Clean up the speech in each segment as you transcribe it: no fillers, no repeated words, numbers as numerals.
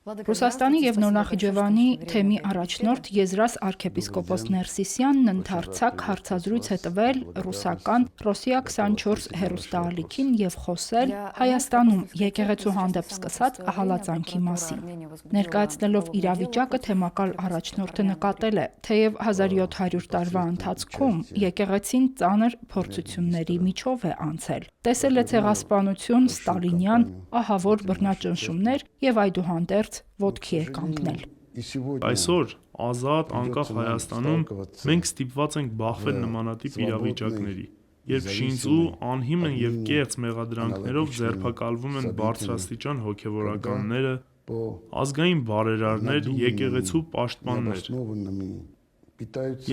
Ռուսաստանի եւ Նորնախիջևանի թեմի առաջնորդ Եզրաս arczepiskopos Ներսիսյանն ընդարձակ հարցազրույց է տվել ռուսական Ռոսիա 24 հեռուստաալիքին եւ խոսել Հայաստանում եկեղեցու հանդեպ սկսած ահալածանքի մասին։ Ներկայացնելով իրավիճակը թեմակալ առաջնորդը նկատել է, թեև 1700 տարվա ընթացքում եկեղեցին ծանր փորձությունների միջով է անցել։ Տեսել է ցեղասպանություն, ստալինյան, ահավոր բռնաճնշումներ եւ այդուհանդերձ ոտքի է կանգնել։ Այսօր ազատ անկախ Հայաստանում մենք ստիպված ենք բախվել նմանատիպ իրավիճակների, երբ շինծու, անհիմն եւ կեղծ մեղադրանքներով ձերբակալվում են բարձրաստիճան հոգեվորականները, ազգային բարերարներ, եկեղեցու պաշտպաններ,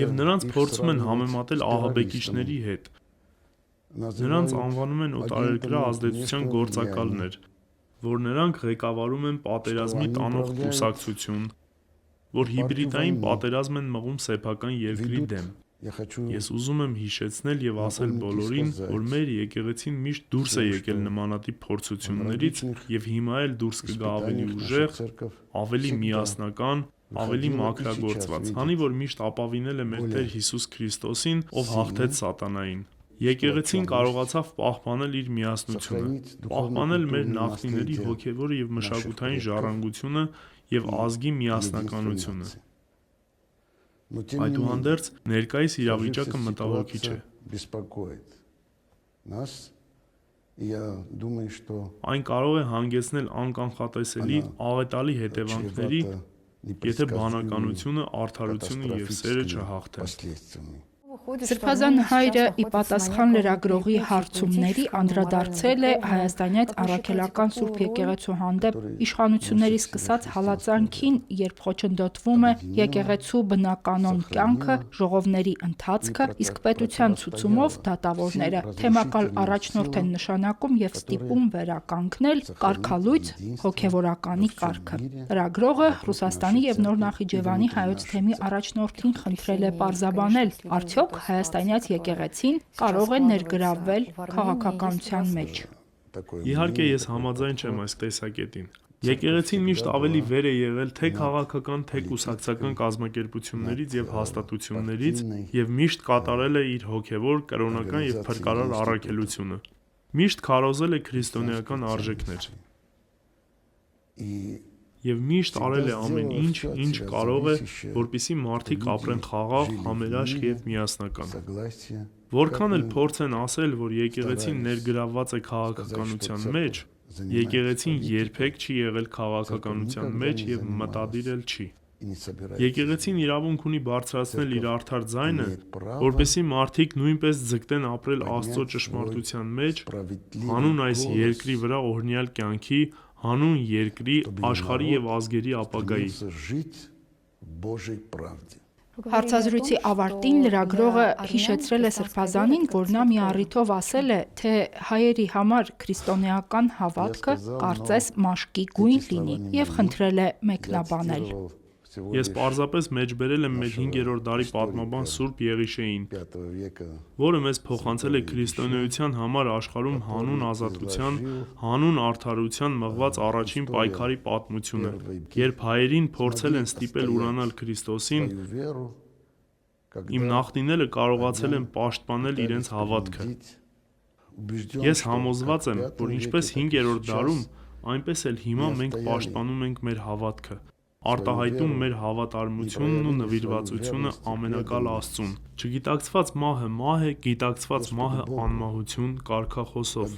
եւ նրանց փորձում են համեմատել ահաբեկիչների հետ։ Նրանց անվանում են օտարերկրյա ազդեցության գործակալներ, որ նրանք ղեկավարում են պատերազմի տանող կուսակցություն, որ հիբրիդային պատերազմ են մղում սեփական երկրի դեմ։ Ես ուզում եմ հիշեցնել եւ ասել բոլորին, որ մեր եկեղեցին միշտ դուրս է եկել նմանատիպ փորձություններից եւ հիմա էլ դուրս կգա ավելի ուժեղ, ավելի միասնական, ավելի մաքրագործված, քանի որ միշտ ապավինել է մեր Տեր Հիսուս Քրիստոսին, ով հաղթեց սատանային։ Եկեղեցին կարողացավ պահպանել իր միասնությունը, պահպանել մեր նախնիների հոգևոր եւ մշակութային ժառանգությունը եւ ազգի միասնականությունը։ Այդուհանդերձ ներկայիս իրավիճակը մտահոգիչ է։ Այն կարող է հանգեցնել անկանխատեսելի, աղետալի հետևանքների, եթե բանականությունը, արդարությունը եւ սերը չհաղթեն։ Սրբազան հայրը ի պատասխան լրագրողի հարցումների անդրադարձել է հայաստանյաց առաքելական Սուրբ եկեղեցու հանդեպ իշխանությունների սկսած հալածանքին, երբ խոչընդոտվում է եկեղեցու բնականոն կյանքը, ժողովների ընթացքը, իսկ պետության ցուցումով դատավորները թեմակալ առաջնորդ են նշանակում եւ ստիպում վերականգնել կարգալույծ հոգեվորականի կարգը։ Լրագրողը Ռուսաստանի եւ Նորնախիջևանի հայոց թեմի առաջնորդին խնդրել է պարզաբանել, արդյոք հայաստանյաց եկեղեցին կարող է ներգրավվել քաղաքականության մեջ։ Իհարկե ես համաձայն չեմ այս տեսակետին։ Եկեղեցին միշտ ավելի վեր է եղել թե քաղաքական, թե կուսակցական կազմակերպություններից եւ հաստատություններից եւ միշտ կատարել է իր հոգեվոր, կրոնական եւ փրկարար առաքելությունը։ Միշտ քարոզել է քրիստոնեական արժեքներ։ Եվ միշտ արել է ամեն ինչ, ինչ կարող է, որպեսզի մարդիկ ապրեն խաղաղ, համերաշխ եւ միասնական։ Որքան էլ փորձեն ասել, որ եկեղեցին ներգրավված է քաղաքականության մեջ, եկեղեցին երբեք չի եղել քաղաքականության մեջ եւ մտադիր էլ չի։ Եկեղեցին իրավունք ունի բարձրացնել իր արդար ձայնը, որպեսզի մարդիկ նույնպես ձգտեն ապրել Աստծո ճշմարտության մեջ, հանուն այս երկրի վրա օրհնյալ կյանքի, հանուն երկրի, աշխարհի եւ ազգերի ապագայի։ Հարցազրույցի ավարտին լրագրողը հիշեցրել է Սրբազանին, որ նա մի առիթով ասել է, թե հայերի համար քրիստոնեական հավատքը կարծես մաշկի գույն լինի եւ խնդրել է մեկնաբանել։ Ես պարզապես մեջբերել եմ մեր 5-րդ դարի պատմաբան Սուրբ Եղիշեին, որը մեզ փոխանցել է քրիստոնեության համար աշխարհում հանուն ազատության, հանուն արդարության մղված առաջին պայքարի պատմությունը, երբ հայերին փորձել են ստիպել ուրանալ Քրիստոսին, իմ նախնիները կարողացել են պաշտպանել իրենց հավատքը։ Ես համոզված եմ, որ ինչպես 5-րդ դարում, այնպես էլ հիմա մենք պաշտպանում ենք մեր հավատքը, արտահայտում մեր հավատարմությունն ու նվիրվածությունը ամենակալ Աստծուն։ Չգիտակցված մահը մահ է, գիտակցված մահը անմահություն կարգախոսով։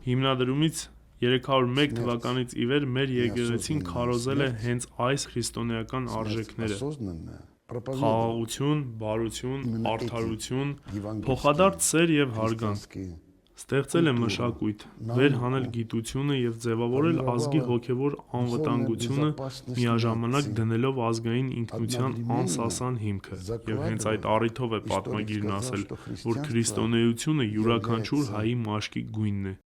Հիմնադրումից 301 թվականից ի վեր մեր եկեղեցին քարոզել է հենց այս քրիստոնեական արժեքները՝ խաղաղություն, բարություն, արդարություն, փոխադարձ սեր եւ հարգանք։ Ստեղծել է մշակույթ, վեր հանել գիտությունը եւ ձևավորել ազգի հոգեվոր անվտանգությունը, միաժամանակ դնելով ազգային ինքնության անսասան հիմքը։ Եվ հենց այդ առիթով է պատմագիրն ասել, որ քրիստոնեությունը յուրաքանչյուր հայի մաշկի գույնն է։